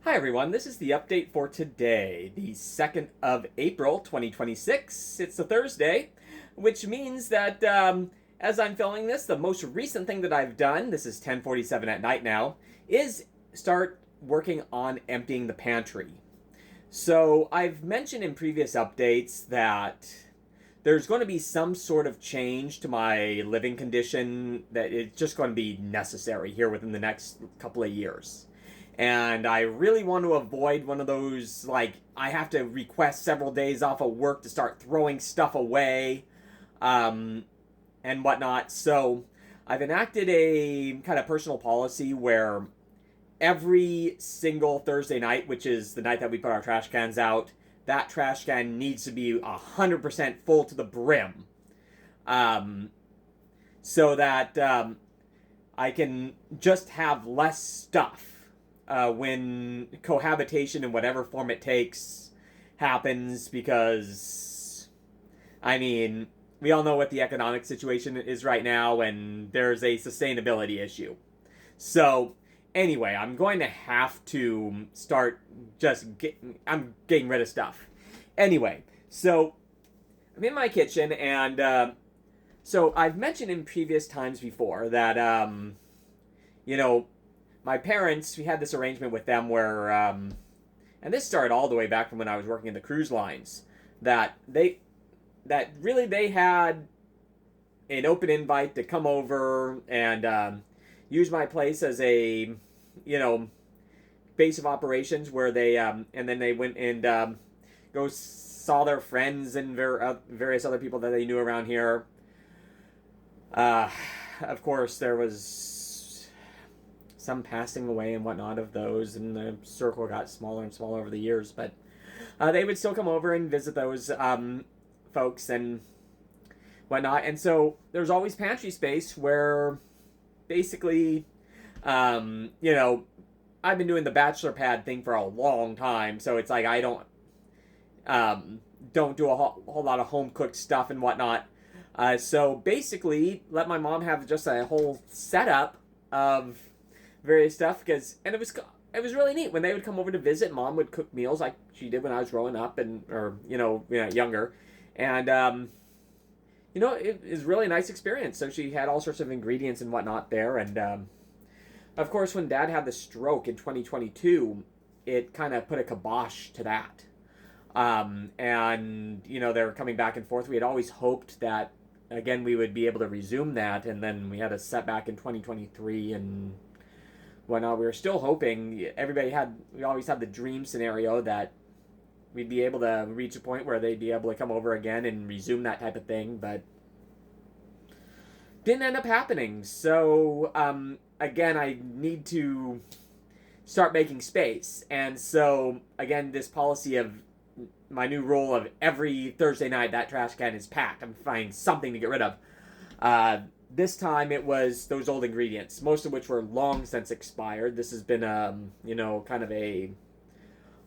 Hi everyone, this is the update for today, the 2nd of April 2026. It's a Thursday, which means that as I'm filming this, the most recent thing that I've done, this is 10:47 at night now, is start working on emptying the pantry. So I've mentioned in previous updates that there's going to be some sort of change to my living condition, that it's just going to be necessary here within the next couple of years. And I really want to avoid one of those, like, I have to request several days off of work to start throwing stuff away, um, and whatnot. So I've enacted a kind of personal policy where every single Thursday night, which is the night that we put our trash cans out, that trash can needs to be 100% full to the brim. Um, so that I can just have less stuff when cohabitation, in whatever form it takes, happens. Because, I mean, we all know what the economic situation is right now, and there's a sustainability issue. So, anyway, I'm going to have to start I'm getting rid of stuff. Anyway, so I'm in my kitchen, and so I've mentioned in previous times before that, you know, my parents, we had this arrangement with them where, and this started all the way back from when I was working in the cruise lines, that they had an open invite to come over and use my place as a, you know, base of operations where they, and then they went and go saw their friends and various other people that they knew around here. Of course, there was some passing away and whatnot of those, and the circle got smaller and smaller over the years, but they would still come over and visit those folks and whatnot. And so there's always pantry space where basically, you know, I've been doing the bachelor pad thing for a long time, so it's like I don't do a whole lot of home cooked stuff and whatnot. So basically, let my mom have just a whole setup of various stuff, and it was really neat when they would come over to visit. Mom would cook meals like she did when I was growing up or younger, and you know, it was really a nice experience. So she had all sorts of ingredients and whatnot there, and of course, when Dad had the stroke in 2022, it kind of put a kibosh to that. And, you know, they were coming back and forth. We had always hoped that, again, we would be able to resume that, and then we had a setback in 2023 and whatnot. We were still hoping. We always had the dream scenario that we'd be able to reach a point where they'd be able to come over again and resume that type of thing, but didn't end up happening. So, again, I need to start making space. And so, again, this policy of my new rule of every Thursday night that trash can is packed. I'm finding something to get rid of. This time it was those old ingredients, most of which were long since expired. This has been, you know, kind of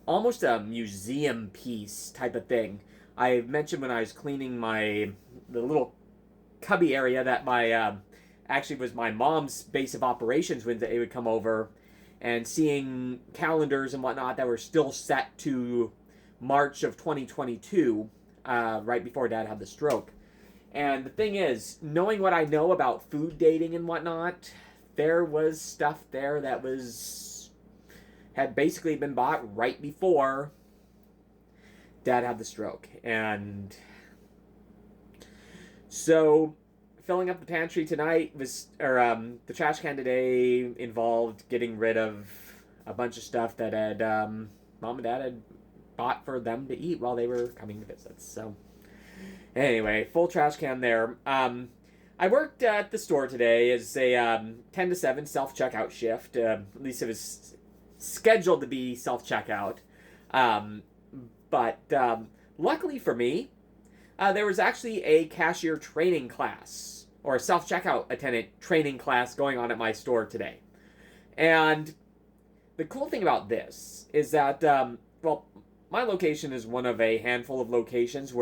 almost a museum piece type of thing. I mentioned when I was cleaning the little cubby area that actually was my mom's base of operations when they would come over, and seeing calendars and whatnot that were still set to March of 2022, right before Dad had the stroke. And the thing is, knowing what I know about food dating and whatnot, there was stuff there that had basically been bought right before Dad had the stroke. And so filling up the pantry tonight the trash can today involved getting rid of a bunch of stuff that Mom and Dad had bought for them to eat while they were coming to visit. So anyway, full trash can there. I worked at the store today as a 10 to 7 self-checkout shift. At least it was scheduled to be self-checkout. But luckily for me, there was actually a cashier training class, or a self-checkout attendant training class going on at my store today. And the cool thing about this is that, my location is one of a handful of locations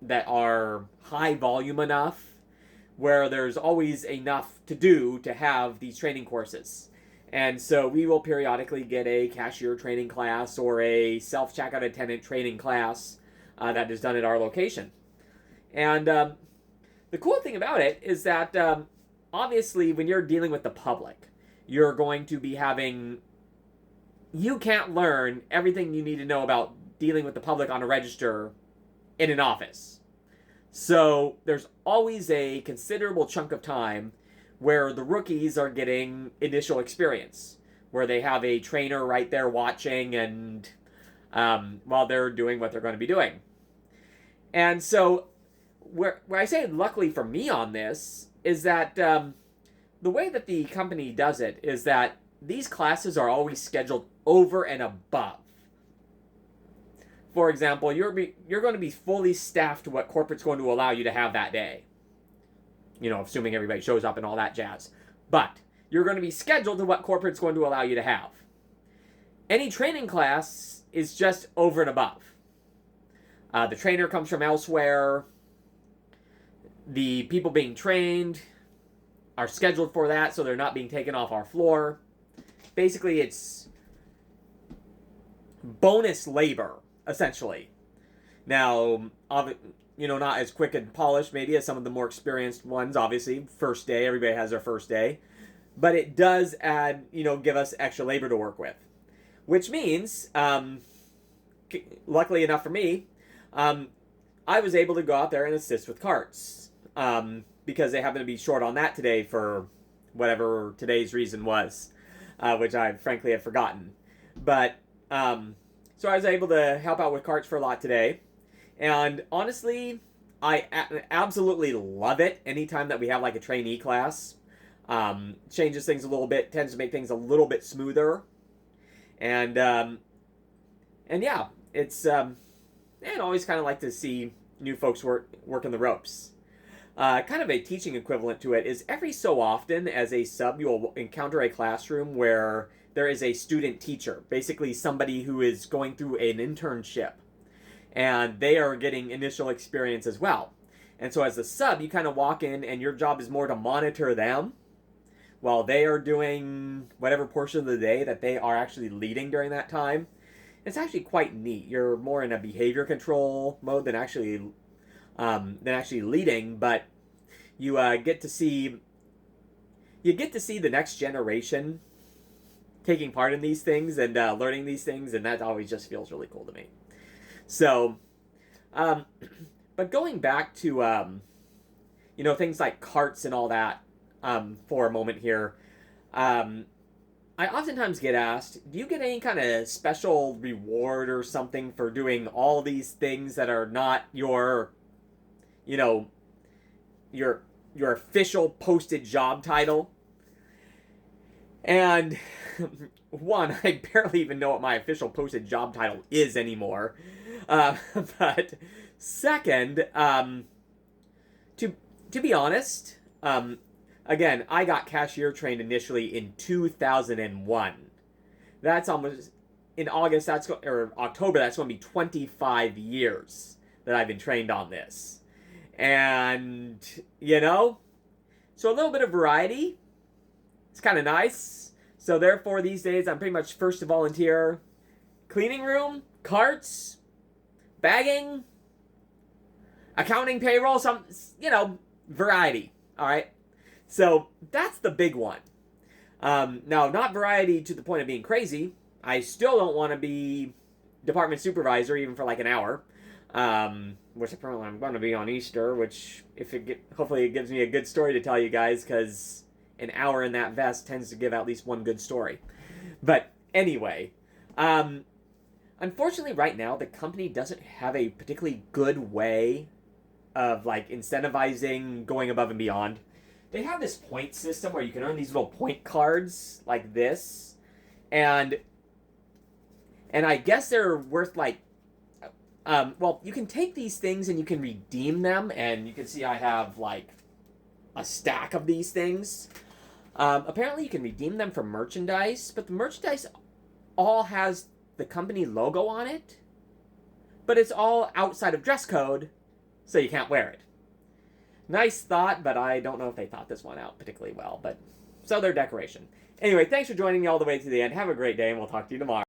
that are high volume enough where there's always enough to do to have these training courses. And so we will periodically get a cashier training class or a self-checkout attendant training class that is done at our location. And the cool thing about it is that obviously when you're dealing with the public, you're going to be having... You can't learn everything you need to know about dealing with the public on a register in an office. So there's always a considerable chunk of time where the rookies are getting initial experience, where they have a trainer right there watching and while they're doing what they're going to be doing. And so where I say luckily for me on this is that the way that the company does it is that these classes are always scheduled over and above. For example, you're going to be fully staffed to what corporate's going to allow you to have that day. You know, assuming everybody shows up and all that jazz. But you're going to be scheduled to what corporate's going to allow you to have. Any training class is just over and above. The trainer comes from elsewhere. The people being trained are scheduled for that, so they're not being taken off our floor. Basically, it's bonus labor, essentially. Now, not as quick and polished maybe as some of the more experienced ones, obviously. First day, everybody has their first day. But it does add, give us extra labor to work with. Which means, luckily enough for me, I was able to go out there and assist with carts. Because they happen to be short on that today for whatever today's reason was. Which I frankly had forgotten. But, so I was able to help out with carts for a lot today. And honestly, I absolutely love it anytime that we have like a trainee class. Changes things a little bit, tends to make things a little bit smoother. And yeah, it's, and always kind of like to see new folks working the ropes. Kind of a teaching equivalent to it is every so often as a sub you'll encounter a classroom where there is a student teacher, basically somebody who is going through an internship, and they are getting initial experience as well. And so as a sub, you kind of walk in and your job is more to monitor them while they are doing whatever portion of the day that they are actually leading during that time. It's actually quite neat. You're more in a behavior control mode than actually leading, but you get to see the next generation taking part in these things and learning these things, and that always just feels really cool to me. So, but going back to things like carts and all that for a moment here, I oftentimes get asked, do you get any kind of special reward or something for doing all these things that are not your official posted job title? And one, I barely even know what my official posted job title is anymore. But second, to be honest, again, I got cashier trained initially in 2001. That's almost in August. Or October. That's going to be 25 years that I've been trained on this. And, so a little bit of variety. It's kind of nice. So therefore, these days, I'm pretty much first to volunteer. Cleaning room, carts, bagging, accounting, payroll, some, variety. All right? So that's the big one. Now, not variety to the point of being crazy. I still don't want to be department supervisor even for like an hour. Which apparently I'm going to be on Easter, which hopefully it gives me a good story to tell you guys, because an hour in that vest tends to give at least one good story. But anyway, unfortunately right now the company doesn't have a particularly good way of like incentivizing going above and beyond. They have this point system where you can earn these little point cards like this, and I guess they're worth like you can take these things and you can redeem them, and you can see I have like a stack of these things. Apparently you can redeem them for merchandise, but the merchandise all has the company logo on it, but it's all outside of dress code, so you can't wear it. Nice thought, but I don't know if they thought this one out particularly well, but so they're decoration. Anyway, thanks for joining me all the way to the end. Have a great day, and we'll talk to you tomorrow.